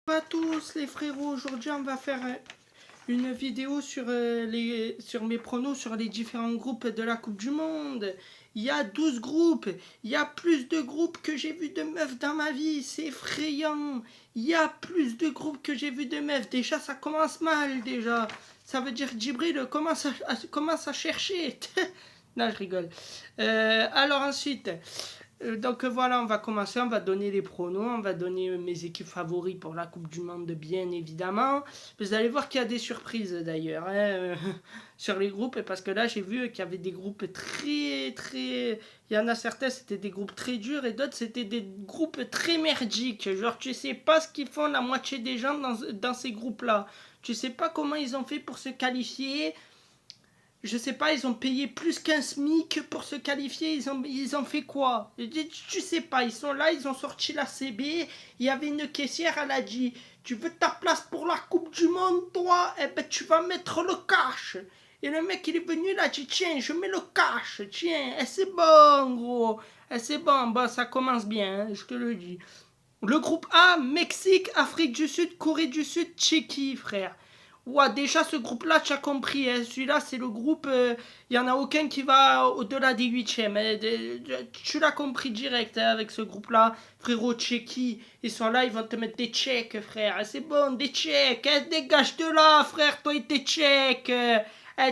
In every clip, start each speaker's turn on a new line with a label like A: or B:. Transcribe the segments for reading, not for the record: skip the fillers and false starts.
A: Bonjour à tous les frérots, aujourd'hui on va faire une vidéo sur mes pronos sur les différents groupes de la Coupe du Monde. Il y a 12 groupes, il y a plus de groupes que j'ai vu de meufs dans ma vie, c'est effrayant. Il y a plus de groupes que j'ai vu de meufs, déjà ça commence mal déjà. Ça veut dire que Djibril commence à chercher. Non, je rigole. Alors ensuite, donc voilà, on va commencer, on va donner les pronos, on va donner mes équipes favoris pour la Coupe du Monde, bien évidemment. Vous allez voir qu'il y a des surprises d'ailleurs sur les groupes, parce que là j'ai vu qu'il y avait des groupes très... Il y en a certains c'était des groupes très durs et d'autres c'était des groupes très merdiques. Genre tu sais pas ce qu'ils font la moitié des gens dans ces groupes-là. Tu sais pas comment ils ont fait pour se qualifier. Je sais pas, ils ont payé plus qu'un SMIC pour se qualifier, ils ont fait quoi? Tu sais pas, ils sont là, ils ont sorti la CB, il y avait une caissière, elle a dit, tu veux ta place pour la Coupe du Monde, toi? Eh ben tu vas mettre le cash. Et le mec il est venu, il a dit, tiens, je mets le cash, tiens, et c'est bon gros, et c'est bon, bah ça commence bien, hein, je te le dis. Le groupe A, Mexique, Afrique du Sud, Corée du Sud, Tchéquie, frère. Ouah, déjà ce groupe-là, tu as compris, hein, celui-là c'est le groupe, il n'y en a aucun qui va au-delà des huitièmes. Hein, tu l'as compris direct hein, avec ce groupe-là, frérot Tchéquie. Ils sont là, ils vont te mettre des tchèques, frère. C'est bon, des tchèques, hein, dégage de là, frère, toi et tes tchèques.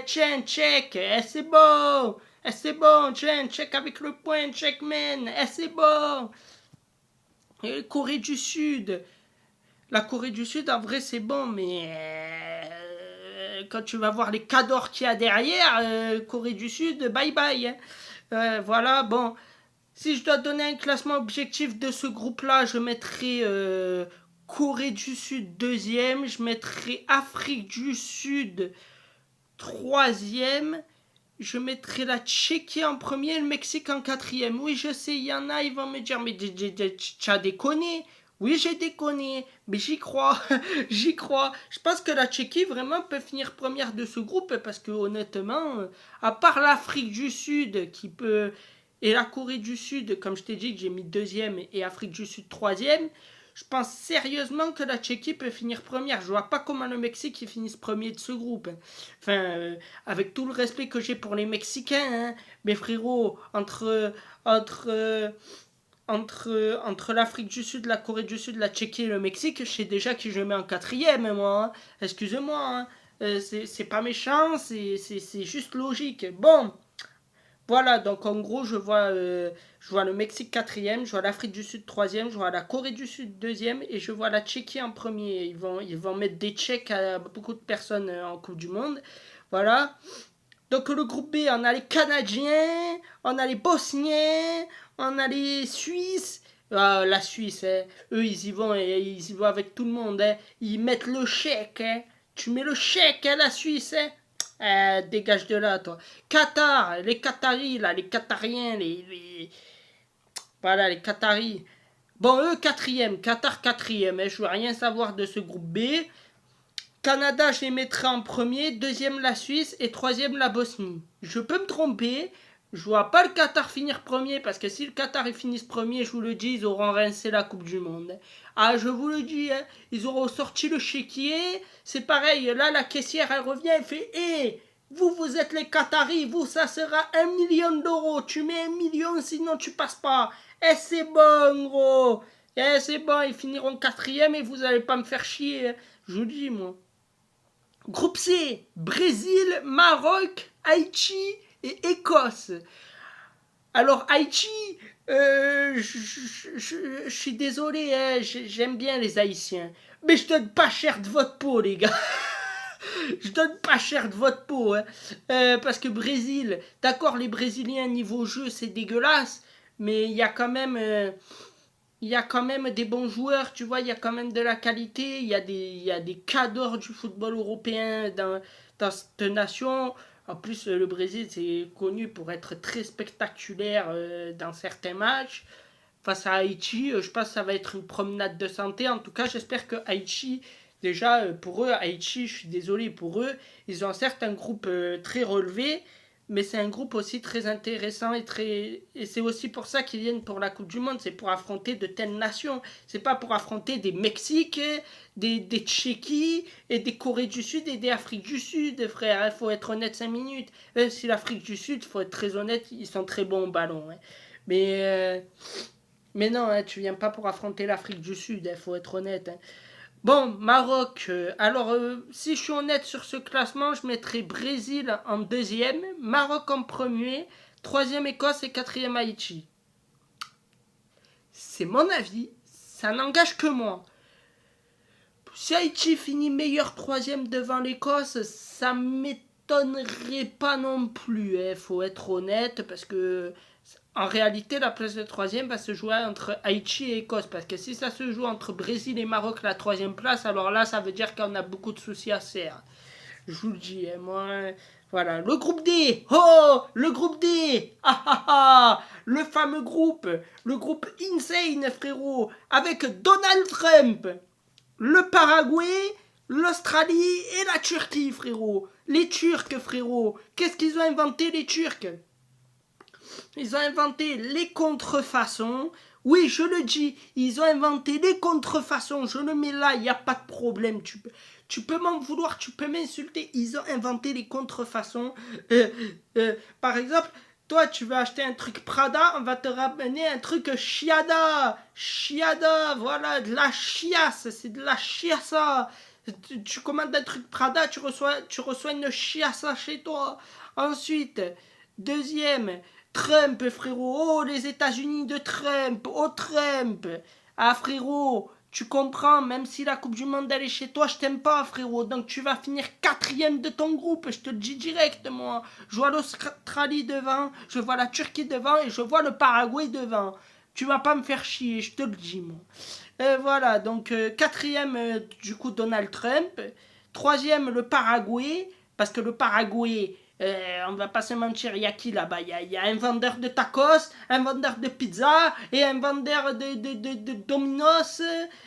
A: Tiens, tchèque, c'est bon. C'est bon, tiens, tchèque avec le point, tchèque man, c'est bon. Et Corée du Sud. La Corée du Sud, en vrai, c'est bon, mais quand tu vas voir les cadors qu'il y a derrière, Corée du Sud, bye bye. Hein. Voilà, bon. Si je dois donner un classement objectif de ce groupe-là, je mettrai Corée du Sud deuxième, je mettrai Afrique du Sud troisième, je mettrai la Tchéquie en premier et le Mexique en quatrième. Oui, je sais, il y en a, ils vont me dire, mais tu as déconné. Oui, j'ai déconné, mais j'y crois, j'y crois. Je pense que la Tchéquie vraiment peut finir première de ce groupe parce que honnêtement, à part l'Afrique du Sud qui peut et la Corée du Sud, comme je t'ai dit que j'ai mis deuxième et Afrique du Sud troisième, je pense sérieusement que la Tchéquie peut finir première. Je vois pas comment le Mexique finisse premier de ce groupe. Enfin, avec tout le respect que j'ai pour les Mexicains, hein, mes frérots, entre, entre l'Afrique du Sud, la Corée du Sud, la Tchéquie et le Mexique, je sais déjà qui je mets en quatrième, moi. Hein. Excusez-moi, hein. C'est pas méchant, c'est juste logique. Bon, voilà, donc en gros, je vois le Mexique quatrième, je vois l'Afrique du Sud troisième, je vois la Corée du Sud deuxième et je vois la Tchéquie en premier. Ils vont mettre des Tchèques à beaucoup de personnes en Coupe du Monde. Voilà. Donc le groupe B, on a les Canadiens, on a les Bosniens, on a les Suisses. Ah, la Suisse, hein, eux ils y vont avec tout le monde. Hein. Ils mettent le chèque. Hein. Tu mets le chèque, hein, la Suisse. Hein. Dégage de là, toi. Qatar, les Qataris, là, les Qatariens, voilà, les Qataris. Bon, eux, quatrième, Qatar quatrième. Hein, je veux rien savoir de ce groupe B. Canada, je les mettrai en premier, deuxième la Suisse et troisième la Bosnie. Je peux me tromper, je vois pas le Qatar finir premier parce que si le Qatar ils finissent premier, je vous le dis, ils auront rincé la Coupe du Monde. Ah, je vous le dis, hein, ils auront sorti le chéquier. C'est pareil, là la caissière elle revient, elle fait hé, vous êtes les Qataris, vous ça sera 1 million d'euros. Tu mets 1 million sinon tu passes pas. Eh c'est bon gros. Eh c'est bon, ils finiront quatrième et vous allez pas me faire chier. Hein. Je vous le dis moi. Groupe C, Brésil, Maroc, Haïti et Écosse. Alors Haïti, je suis désolé, hein, j'aime bien les Haïtiens. Mais je donne pas cher de votre peau, les gars. Je donne pas cher de votre peau. Hein. Parce que Brésil, d'accord, les Brésiliens niveau jeu, c'est dégueulasse. Mais il y a quand même... il y a quand même des bons joueurs, tu vois, il y a quand même de la qualité, il y a des cadors du football européen dans cette nation. En plus, le Brésil, c'est connu pour être très spectaculaire dans certains matchs. Face à Haïti, je pense que ça va être une promenade de santé. En tout cas, j'espère que Haïti, déjà, pour eux, Haïti, je suis désolé pour eux, ils ont certes un groupe très relevé, mais c'est un groupe aussi très intéressant et c'est aussi pour ça qu'ils viennent pour la Coupe du Monde, c'est pour affronter de telles nations, c'est pas pour affronter des Mexiques, des Tchéquies et des Corées du Sud et des Afriques du Sud, frère, il faut être honnête 5 minutes, même si l'Afrique du Sud, il faut être très honnête, ils sont très bons au ballon, hein. mais euh, mais non, hein, tu viens pas pour affronter l'Afrique du Sud, il faut être honnête, hein. Bon, Maroc. Si je suis honnête sur ce classement, je mettrai Brésil en deuxième, Maroc en premier, troisième Écosse et quatrième Haïti. C'est mon avis, ça n'engage que moi. Si Haïti finit meilleur troisième devant l'Écosse, ça m'étonnerait pas non plus. Il faut être honnête parce que en réalité, la place de troisième va se jouer entre Haïti et Écosse. Parce que si ça se joue entre Brésil et Maroc, la troisième place, alors là, ça veut dire qu'on a beaucoup de soucis à faire. Je vous le dis, hein, moi. Voilà, le groupe D. Oh, le groupe D. Ah ah ah. Le fameux groupe. Le groupe Insane, frérot. Avec Donald Trump, le Paraguay, l'Australie et la Turquie, frérot. Les Turcs, frérot. Qu'est-ce qu'ils ont inventé, les Turcs? Ils ont inventé les contrefaçons. Oui, je le dis, ils ont inventé les contrefaçons. Je le mets là, il n'y a pas de problème. Tu peux m'en vouloir, tu peux m'insulter. Ils ont inventé les contrefaçons. Par exemple, toi, tu veux acheter un truc Prada, on va te ramener un truc Chiada. Chiada, voilà, de la chiasse. C'est de la chiassa. Tu commandes un truc Prada, tu reçois une chiassa chez toi. Ensuite, deuxième, Trump, frérot. Oh, les États-Unis de Trump. Oh, Trump. Ah, frérot, tu comprends, même si la Coupe du Monde elle est chez toi, je t'aime pas, frérot. Donc tu vas finir quatrième de ton groupe. Je te le dis direct, moi. Je vois l'Australie devant, je vois la Turquie devant et je vois le Paraguay devant. Tu vas pas me faire chier, je te le dis, moi. Voilà, donc quatrième, du coup, Donald Trump. Troisième, le Paraguay. Parce que le Paraguay, on va pas se mentir, il y a qui là-bas? Il y a un vendeur de tacos, un vendeur de pizza, et un vendeur de Domino's,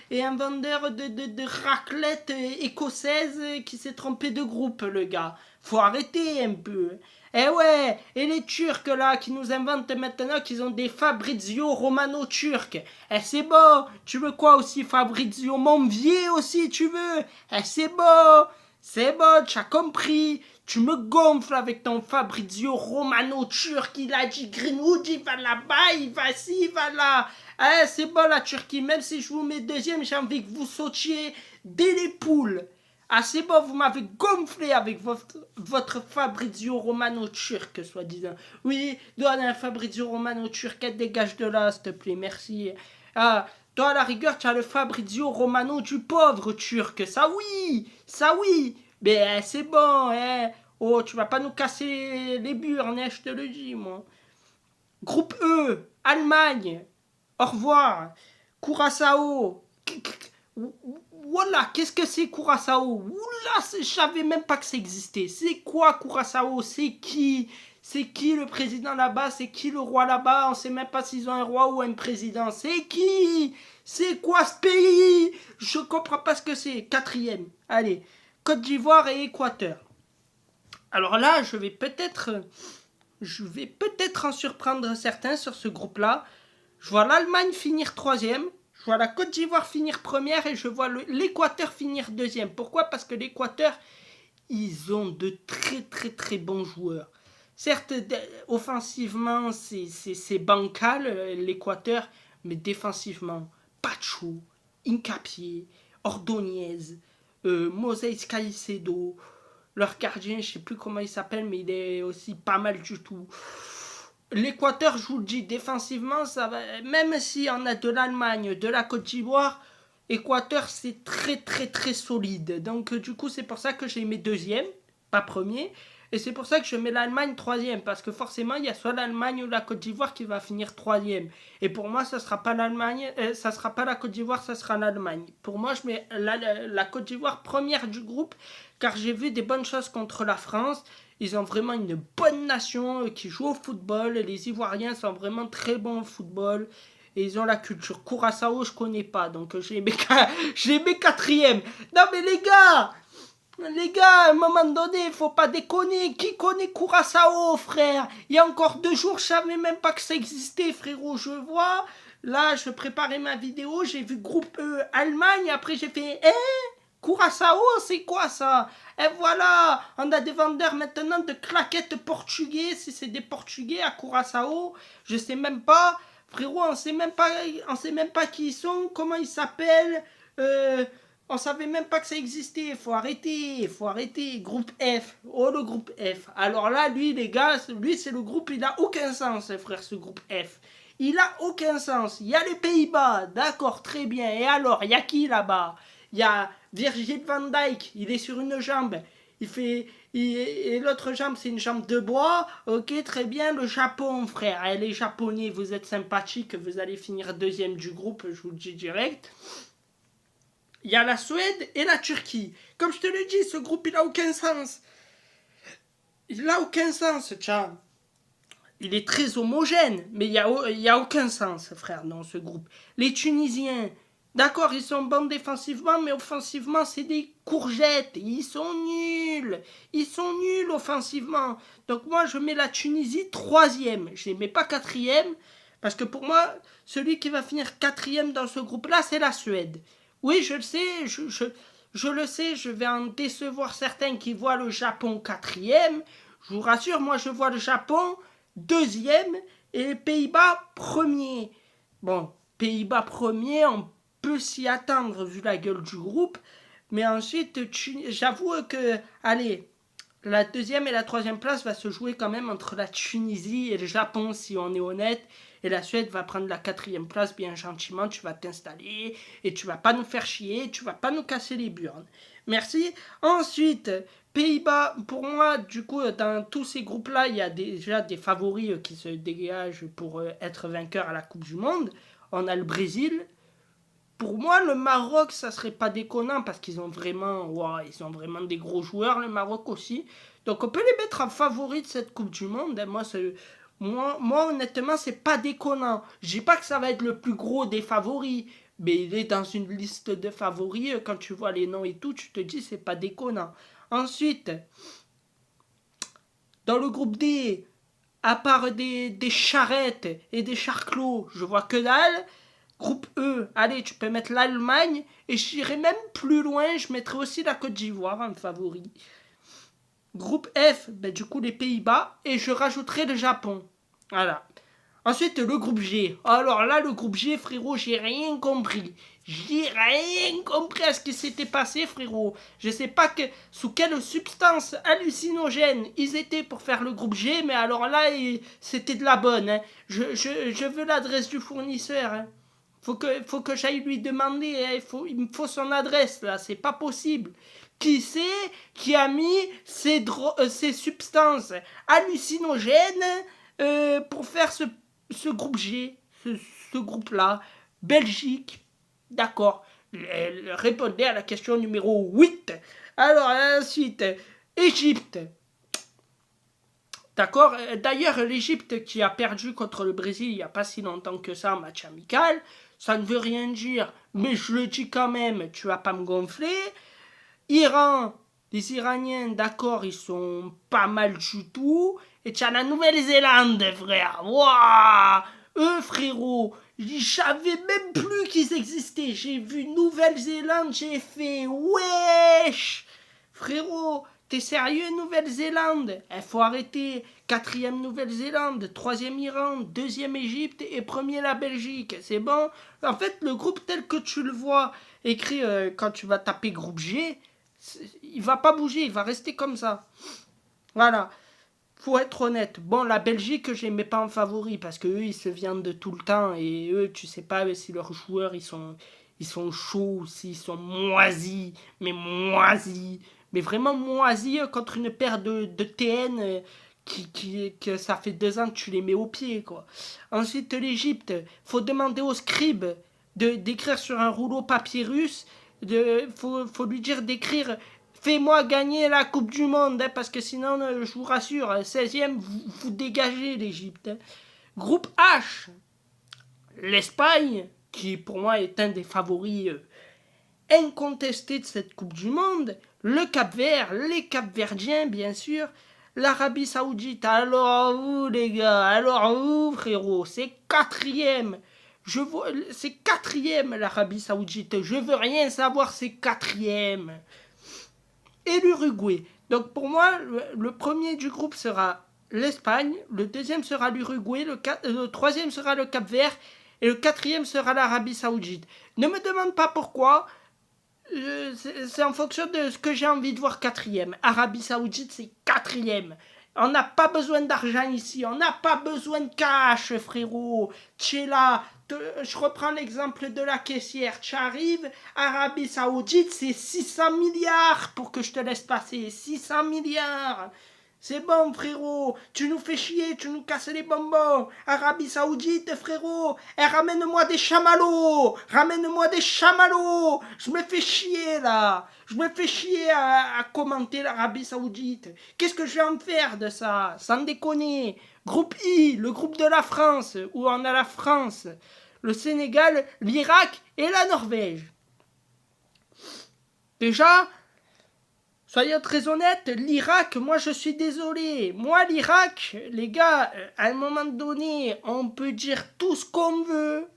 A: et un vendeur de raclette écossaise qui s'est trompé de groupe, le gars. Faut arrêter un peu. Eh ouais, et les Turcs là qui nous inventent maintenant qu'ils ont des Fabrizio Romano-Turcs. Eh c'est beau, tu veux quoi aussi? Fabrizio Monvier aussi tu veux? Eh c'est beau, tu as compris. Tu me gonfles avec ton Fabrizio Romano-Turc, il a dit Greenwood, il va là-bas, il va ci, il va là. Eh, c'est bon la Turquie, même si je vous mets deuxième, j'ai envie que vous sautiez dès les poules. Ah c'est bon, vous m'avez gonflé avec votre Fabrizio Romano-Turc, soi-disant. Oui, donne un Fabrizio Romano-Turc, dégage de là, s'il te plaît, merci. Ah, toi à la rigueur, tu as le Fabrizio Romano du pauvre Turc, ça oui. Mais c'est bon, hein. Oh, tu vas pas nous casser les burnes, hein, je te le dis, moi. Groupe E, Allemagne. Au revoir. Curaçao. Voilà, qu'est-ce que c'est Curaçao? Oula, je savais même pas que ça existait. C'est quoi Curaçao? C'est qui? C'est qui le président là-bas? C'est qui le roi là-bas? On sait même pas s'ils ont un roi ou un président. C'est qui? C'est quoi ce pays? Je comprends pas ce que c'est. Quatrième. Allez. Côte d'Ivoire et Équateur. Alors là, je vais peut-être en surprendre certains sur ce groupe-là. Je vois l'Allemagne finir troisième, je vois la Côte d'Ivoire finir première et je vois l'Équateur finir deuxième. Pourquoi? Parce que l'Équateur, ils ont de très très très bons joueurs. Certes, offensivement, c'est bancal l'Équateur, mais défensivement, Pacho, Incapié, Ordonez, Moisés Caicedo, leur gardien, je sais plus comment il s'appelle, mais il est aussi pas mal du tout. L'Équateur, je vous le dis, défensivement, ça va. Même si on a de l'Allemagne, de la Côte d'Ivoire, Équateur, c'est très très très solide. Donc du coup, c'est pour ça que je les mets deuxième, pas premier. Et c'est pour ça que je mets l'Allemagne troisième, parce que forcément, il y a soit l'Allemagne ou la Côte d'Ivoire qui va finir troisième. Et pour moi, ça sera pas l'Allemagne, ça sera pas la Côte d'Ivoire, ça sera l'Allemagne. Pour moi, je mets la Côte d'Ivoire première du groupe, car j'ai vu des bonnes choses contre la France. Ils ont vraiment une bonne nation qui joue au football. Les Ivoiriens sont vraiment très bons au football. Et ils ont la culture. Curaçao, je connais pas, donc je les mets quatrième. Non mais les gars, Les gars, à un moment donné, faut pas déconner. Qui connaît Curaçao, frère? Il y a encore 2 jours, je savais même pas que ça existait, frérot. Je vois, là, je préparais ma vidéo, j'ai vu groupe Allemagne, après j'ai fait, Curaçao, c'est quoi ça? Et voilà, on a des vendeurs maintenant de claquettes portugais, si c'est des portugais à Curaçao, je sais même pas. Frérot, on sait même pas qui ils sont, comment ils s'appellent. On savait même pas que ça existait. Faut arrêter, faut arrêter. Groupe F. Oh, le groupe F. Alors là, lui, les gars, lui, c'est le groupe, il a aucun sens, frère, ce groupe F. Il a aucun sens. Il y a les Pays-Bas, d'accord, très bien. Et alors, il y a qui là-bas? Il y a Virgil van Dijk, il est sur une jambe. Et l'autre jambe, c'est une jambe de bois. Ok, très bien. Le Japon, frère. Les Japonais, vous êtes sympathiques. Vous allez finir deuxième du groupe, je vous le dis direct. Il y a la Suède et la Turquie. Comme je te le dis, ce groupe, il a aucun sens. Il a aucun sens, tiens. Il est très homogène, mais il y a aucun sens, frère, dans ce groupe. Les Tunisiens, d'accord, ils sont bons défensivement, mais offensivement, c'est des courgettes. Ils sont nuls. Ils sont nuls offensivement. Donc moi, je mets la Tunisie troisième. Je ne les mets pas quatrième, parce que pour moi, celui qui va finir quatrième dans ce groupe-là, c'est la Suède. Oui, je le sais, je le sais, je vais en décevoir certains qui voient le Japon quatrième. Je vous rassure, moi, je vois le Japon deuxième et les Pays-Bas premier. Bon, Pays-Bas premier, on peut s'y attendre vu la gueule du groupe. Mais ensuite, j'avoue que, allez, la deuxième et la troisième place va se jouer quand même entre la Tunisie et le Japon, si on est honnête. Et la Suède va prendre la quatrième place bien gentiment. Tu vas t'installer et tu vas pas nous faire chier. Tu vas pas nous casser les burnes. Merci. Ensuite, Pays-Bas, pour moi, du coup, dans tous ces groupes-là, il y a déjà des favoris qui se dégagent pour être vainqueurs à la Coupe du Monde. On a le Brésil. Pour moi, le Maroc, ça serait pas déconnant parce qu'ils ont vraiment, ils ont vraiment des gros joueurs, le Maroc aussi. Donc on peut les mettre en favoris de cette Coupe du Monde. Moi, honnêtement, c'est pas déconnant. Je dis pas que ça va être le plus gros des favoris, mais il est dans une liste de favoris. Quand tu vois les noms et tout, tu te dis c'est pas déconnant. Ensuite, dans le groupe D, à part des charrettes et des charclos, je vois que dalle. Groupe E, allez, tu peux mettre l'Allemagne et j'irai même plus loin, je mettrai aussi la Côte d'Ivoire en favori. Groupe F, du coup les Pays-Bas et je rajouterai le Japon. Voilà. Ensuite, le groupe G. Alors là, le groupe G, frérot, j'ai rien compris. J'ai rien compris à ce qui s'était passé, frérot. Je sais pas sous quelle substance hallucinogène ils étaient pour faire le groupe G, mais alors là, c'était de la bonne. Hein. Je veux l'adresse du fournisseur. Hein. Faut que j'aille lui demander. Hein. Il me faut son adresse, là. C'est pas possible. Qui c'est qui a mis ces substances hallucinogènes pour faire ce groupe G, ce groupe-là, Belgique, d'accord. Répondez à la question numéro 8. Alors, ensuite, Égypte. D'accord. D'ailleurs, l'Égypte qui a perdu contre le Brésil il n'y a pas si longtemps que ça en match amical, ça ne veut rien dire, mais je le dis quand même, tu vas pas me gonfler. Iran, les Iraniens, d'accord, ils sont pas mal du tout. Et tu as la Nouvelle-Zélande, frère. Waouh, eux, frérot, je savais même plus qu'ils existaient. J'ai vu Nouvelle-Zélande, j'ai fait wesh. Frérot, t'es sérieux, Nouvelle-Zélande? Faut arrêter. Quatrième Nouvelle-Zélande, troisième Iran, deuxième Égypte et premier la Belgique. C'est bon? En fait, le groupe tel que tu le vois écrit quand tu vas taper groupe G, il va pas bouger, il va rester comme ça. Voilà. Faut être honnête. Bon, la Belgique, je les mets pas en favori parce que eux, ils se viandent de tout le temps et eux, tu sais pas si leurs joueurs, ils sont chauds ou s'ils sont moisis, mais vraiment moisis contre une paire de TN que ça fait 2 ans que tu les mets au pied, quoi. Ensuite, l'Égypte, faut demander au scribe d'écrire sur un rouleau papyrus, faut lui dire d'écrire fais-moi gagner la Coupe du Monde, hein, parce que sinon, je vous rassure, 16e, vous dégagez l'Égypte. Hein. Groupe H, l'Espagne, qui pour moi est un des favoris incontesté de cette Coupe du Monde, le Cap-Vert, les Cap-Verdiens, bien sûr, l'Arabie Saoudite. Alors vous, les gars, alors vous, frérot, c'est quatrième. C'est quatrième, l'Arabie Saoudite. Je veux rien savoir, c'est quatrième. Et l'Uruguay. Donc pour moi, le premier du groupe sera l'Espagne, le deuxième sera l'Uruguay, le troisième sera le Cap-Vert et le quatrième sera l'Arabie Saoudite. Ne me demande pas pourquoi, c'est en fonction de ce que j'ai envie de voir quatrième. Arabie Saoudite, c'est quatrième. On n'a pas besoin d'argent ici, on n'a pas besoin de cash, frérot. Tu es là, je reprends l'exemple de la caissière. Tu arrives, Arabie Saoudite, c'est 600 milliards pour que je te laisse passer. 600 milliards. C'est bon, frérot, tu nous fais chier, tu nous casses les bonbons. Arabie Saoudite, frérot, ramène-moi des chamallows, ramène-moi des chamallows. Je me fais chier, là. Je me fais chier à commenter l'Arabie Saoudite. Qu'est-ce que je vais en faire de ça? Sans déconner. Groupe I, le groupe de la France, où on a la France, le Sénégal, l'Irak et la Norvège. Déjà... Soyons très honnêtes, l'Irak, moi je suis désolé. Moi l'Irak, les gars, à un moment donné, on peut dire tout ce qu'on veut.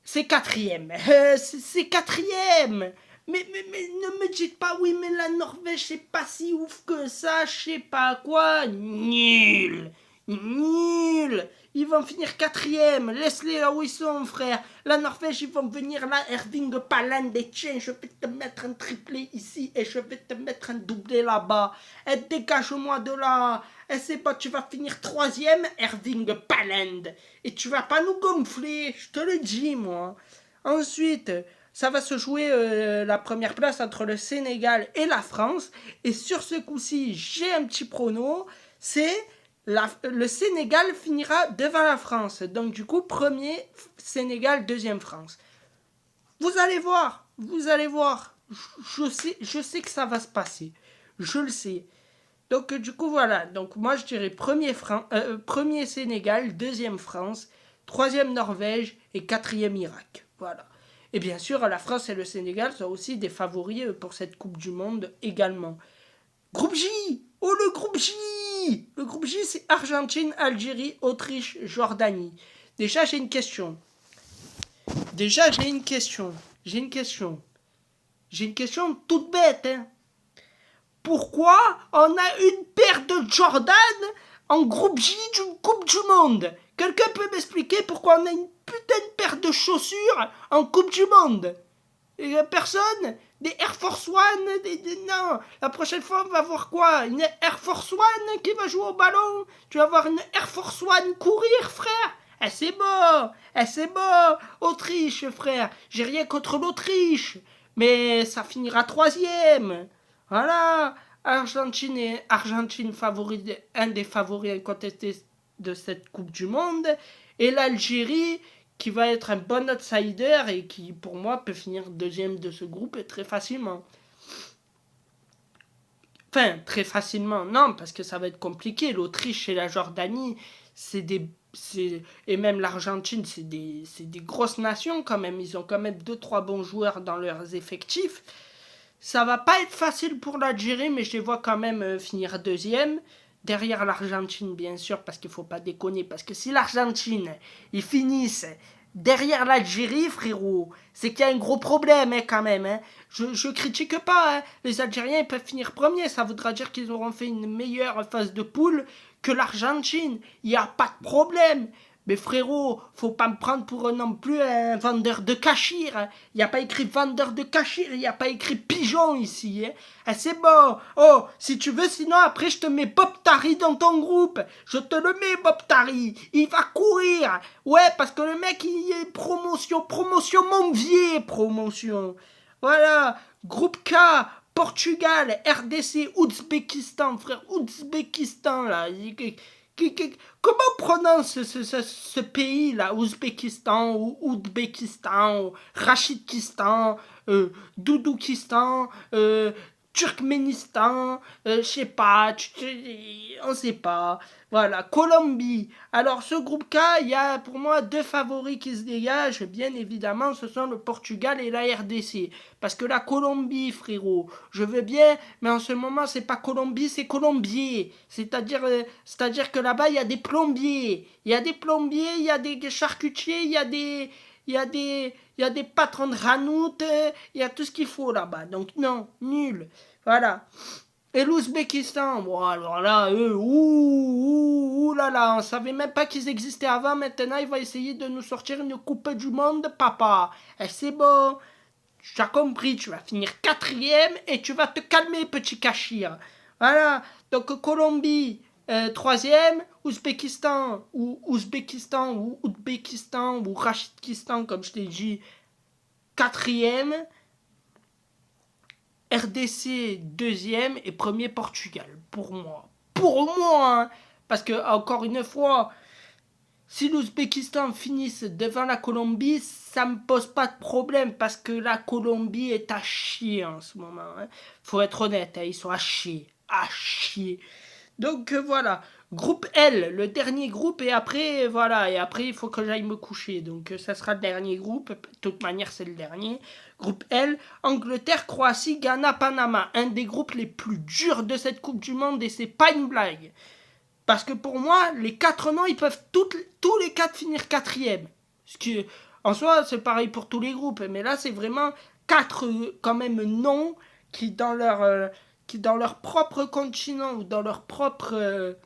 A: C'est quatrième. C'est quatrième. Mais ne me dites pas, oui, mais la Norvège, c'est pas si ouf que ça, je sais pas quoi. Nul. Nul. Ils vont finir quatrième. Laisse-les là où ils sont, frère. La Norvège, ils vont venir là. Erling Haaland, et tiens, je vais te mettre un triplé ici et je vais te mettre un doublé là-bas. Et dégage-moi de là. Et c'est pas, tu vas finir troisième, Erling Haaland. Et tu vas pas nous gonfler, je te le dis, moi. Ensuite, ça va se jouer la première place entre le Sénégal et la France. Et sur ce coup-ci, j'ai un petit prono. C'est... le Sénégal finira devant la France. Donc du coup, premier Sénégal, deuxième France. Vous allez voir. Je sais que ça va se passer. Je le sais. Donc du coup, voilà. Donc moi, je dirais premier Sénégal, deuxième France, troisième Norvège et quatrième Irak. Voilà. Et bien sûr, la France et le Sénégal sont aussi des favoris pour cette Coupe du Monde également. Groupe J. Oh, le groupe J. Le groupe J, c'est Argentine, Algérie, Autriche, Jordanie. Déjà, j'ai une question. J'ai une question toute bête. Hein. Pourquoi on a une paire de Jordan en groupe J d'une Coupe du Monde? Quelqu'un peut m'expliquer pourquoi on a une putain de paire de chaussures en Coupe du Monde? Et personne? Des Air Force One, non, la prochaine fois on va voir quoi? Une Air Force One qui va jouer au ballon? Tu vas voir une Air Force One courir, frère? C'est beau, Autriche, frère, j'ai rien contre l'Autriche, mais ça finira troisième, voilà, Argentine favori, un des favoris incontestés de cette Coupe du Monde, et l'Algérie, qui va être un bon outsider et qui, pour moi, peut finir deuxième de ce groupe très facilement. Enfin, très facilement, non, parce que ça va être compliqué. L'Autriche et la Jordanie, et même l'Argentine, c'est des grosses nations quand même. Ils ont quand même 2-3 bons joueurs dans leurs effectifs. Ça va pas être facile pour l'Algérie, mais je les vois quand même finir deuxième. Derrière l'Argentine, bien sûr, parce qu'il faut pas déconner. Parce que si l'Argentine, ils finissent derrière l'Algérie, frérot, c'est qu'il y a un gros problème, hein, quand même. Hein. Je critique pas. Hein. Les Algériens, ils peuvent finir premiers. Ça voudra dire qu'ils auront fait une meilleure phase de poule que l'Argentine. Il n'y a pas de problème. Mais frérot, faut pas me prendre pour non plus un vendeur de cachir. Hein. Il n'y a pas écrit vendeur de cachir, il n'y a pas écrit pigeon ici. Hein. C'est bon. Oh, si tu veux, sinon après je te mets Bob Tari dans ton groupe. Je te le mets, Bob Tari. Il va courir. Ouais, parce que le mec, il est promotion, mon vieil promotion. Voilà, groupe K. Portugal, RDC, Ouzbékistan, frère, Ouzbékistan, là. Comment on prononce ce pays-là? Ouzbékistan, ou Ouzbékistan, ou Rachidkistan, Doudoukistan, Turkménistan, je sais pas, on sait pas. Voilà, Colombie. Alors ce groupe K, il y a pour moi 2 favoris qui se dégagent. Bien évidemment, ce sont le Portugal et la RDC. Parce que la Colombie, frérot, je veux bien, mais en ce moment, c'est pas Colombie, c'est Colombier. C'est-à-dire que là-bas, il y a des plombiers. Il y a des plombiers, il y a des charcutiers, il y a des... Il y a des patrons de Hanout, il y a tout ce qu'il faut là-bas. Donc non, nul. Voilà. Et l'Ouzbékistan, bon alors là, eux, ouh là là, on savait même pas qu'ils existaient avant, maintenant ils vont essayer de nous sortir une coupe du monde, papa. Et c'est bon, tu as compris, tu vas finir 4e et tu vas te calmer, petit Cachir. Voilà, donc Colombie, 3e, Ouzbékistan, ou Rachidkistan, comme je t'ai dit, 4e, RDC 2e et 1er Portugal, pour moi. Pour moi, hein. Parce que, encore une fois, si l'Ouzbékistan finisse devant la Colombie, ça me pose pas de problème, parce que la Colombie est à chier en ce moment. Hein. Faut être honnête, hein, ils sont à chier. À chier. Donc voilà, groupe L, le dernier groupe, et après, voilà, et après il faut que j'aille me coucher, donc ça sera le dernier groupe, de toute manière c'est le dernier. Groupe L, Angleterre, Croatie, Ghana, Panama, un des groupes les plus durs de cette Coupe du Monde, et c'est pas une blague. Parce que pour moi, les 4 noms, ils peuvent tous les 4 finir 4e. Ce qui, en soi, c'est pareil pour tous les groupes, mais là c'est vraiment 4 quand même noms qui dans leur propre continent ou dans leur propre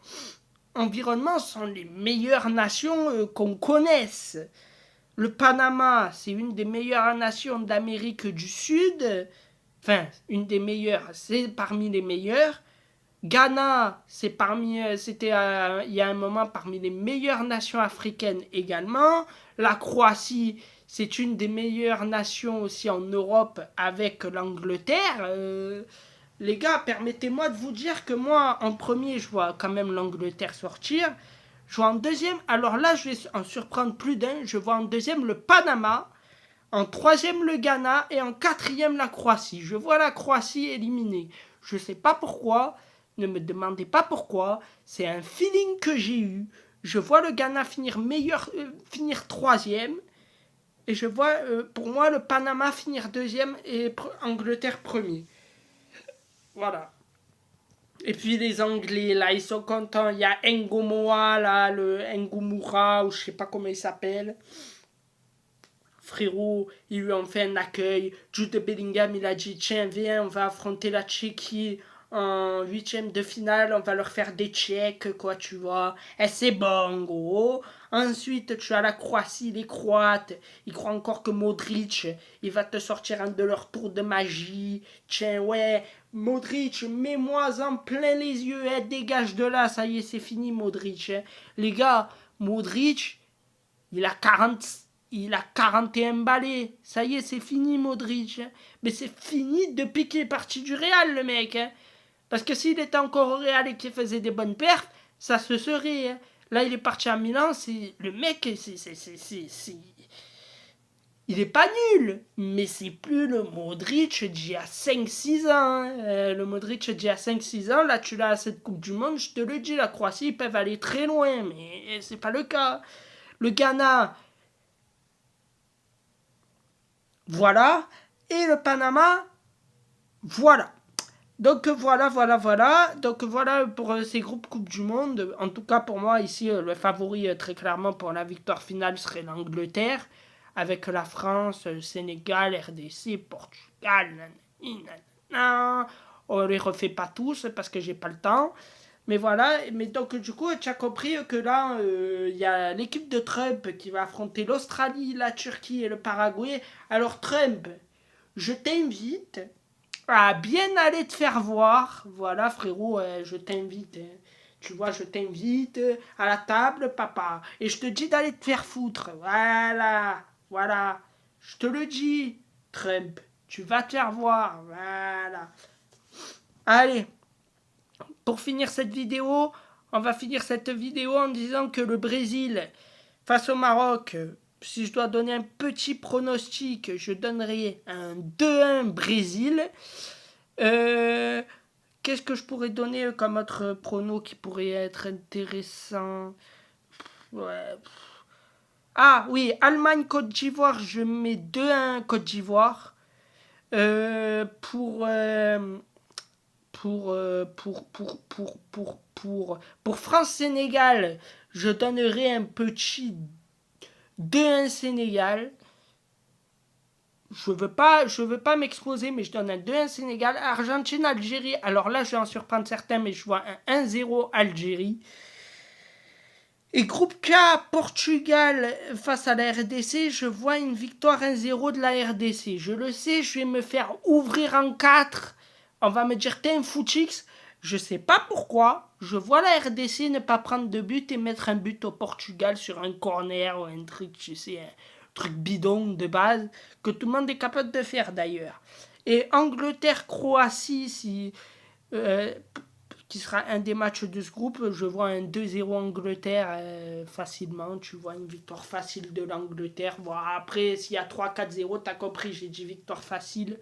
A: environnement sont les meilleures nations qu'on connaisse. Le Panama, c'est une des meilleures nations d'Amérique du Sud. Enfin, une des meilleures, c'est parmi les meilleures. Ghana, c'était il y a un moment parmi les meilleures nations africaines également. La Croatie, c'est une des meilleures nations aussi en Europe avec l'Angleterre. Les gars, permettez-moi de vous dire que moi, en premier, je vois quand même l'Angleterre sortir. Je vois en deuxième, alors là, je vais en surprendre plus d'un. Je vois en deuxième le Panama, en troisième le Ghana et en quatrième la Croatie. Je vois la Croatie éliminée. Je ne sais pas pourquoi, ne me demandez pas pourquoi. C'est un feeling que j'ai eu. Je vois le Ghana finir troisième. Et je vois, pour moi, le Panama finir deuxième et Angleterre premier. Voilà. Et puis les Anglais, là, ils sont contents. Il y a Ngomoa, là, le Ngomura, ou je sais pas comment il s'appelle. Frérot, ils lui ont fait un accueil. Jude Bellingham, il a dit, tiens, viens, on va affronter la Tchéquie en 8e de finale. On va leur faire des Tchèques, quoi, tu vois. Et c'est bon, gros. Ensuite, tu as la Croatie, les Croates. Ils croient encore que Modric, il va te sortir un de leurs tours de magie. Tiens, ouais, Modric, mets-moi en plein les yeux. Hein, dégage de là, ça y est, c'est fini, Modric. Hein. Les gars, Modric, il a 41 balais. Ça y est, c'est fini, Modric. Hein. Mais c'est fini depuis qu'il est parti du Real, le mec. Hein. Parce que s'il était encore au Real et qu'il faisait des bonnes perfs, ça se serait. Hein. Là, il est parti à Milan. Le mec, il est pas nul. Mais c'est plus le Modric d'il y a 5-6 ans. Hein. Le Modric d'il y a 5-6 ans, là, tu l'as à cette Coupe du Monde. Je te le dis, la Croatie, ils peuvent aller très loin. Mais c'est pas le cas. Le Ghana... Voilà. Et le Panama, voilà. Donc voilà. Donc voilà pour ces groupes Coupe du Monde. En tout cas pour moi ici, le favori très clairement pour la victoire finale serait l'Angleterre. Avec la France, le Sénégal, RDC, Portugal, nanana. On les refait pas tous parce que j'ai pas le temps. Mais voilà, mais donc du coup, tu as compris que là, il y a l'équipe de Trump qui va affronter l'Australie, la Turquie et le Paraguay. Alors Trump, je t'invite à bien aller te faire voir. Voilà frérot, je t'invite. Hein. Tu vois, je t'invite à la table, papa. Et je te dis d'aller te faire foutre. Voilà. Je te le dis, Trump. Tu vas te faire voir. Voilà. Allez. Pour finir cette vidéo, on va finir cette vidéo en disant que le Brésil, face au Maroc, si je dois donner un petit pronostic, je donnerai un 2-1 Brésil. Euh, Qu'est-ce que je pourrais donner comme autre prono qui pourrait être intéressant? Ouais. Ah oui, Allemagne-Côte d'Ivoire, je mets 2-1 Côte d'Ivoire. Euh, pour, euh, pour France-Sénégal, je donnerai un petit 2-1 Sénégal. Je veux pas m'exposer, mais je donne un 2-1 Sénégal. Argentine-Algérie, alors là, je vais en surprendre certains, mais je vois un 1-0 Algérie. Et groupe K, Portugal face à la RDC, je vois une victoire 1-0 de la RDC. Je le sais, je vais me faire ouvrir en 4. On va me dire, t'es un footix. Je sais pas pourquoi. Je vois la RDC ne pas prendre de but et mettre un but au Portugal sur un corner ou un truc, je sais, un truc bidon de base, que tout le monde est capable de faire d'ailleurs. Et Angleterre-Croatie, euh, qui sera un des matchs de ce groupe. Je vois un 2-0 Angleterre facilement. Tu vois une victoire facile de l'Angleterre. Bon, après, s'il y a 3-4-0, t'as compris, j'ai dit victoire facile.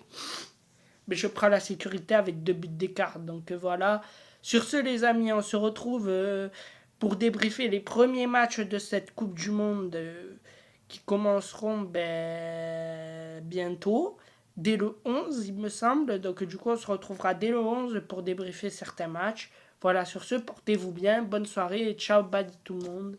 A: Mais je prends la sécurité avec 2 buts d'écart. Donc voilà. Sur ce, les amis, on se retrouve pour débriefer les premiers matchs de cette Coupe du Monde qui commenceront bientôt, dès le 11, il me semble. Donc du coup, on se retrouvera dès le 11 pour débriefer certains matchs. Voilà, sur ce, portez-vous bien, bonne soirée et ciao, bye tout le monde.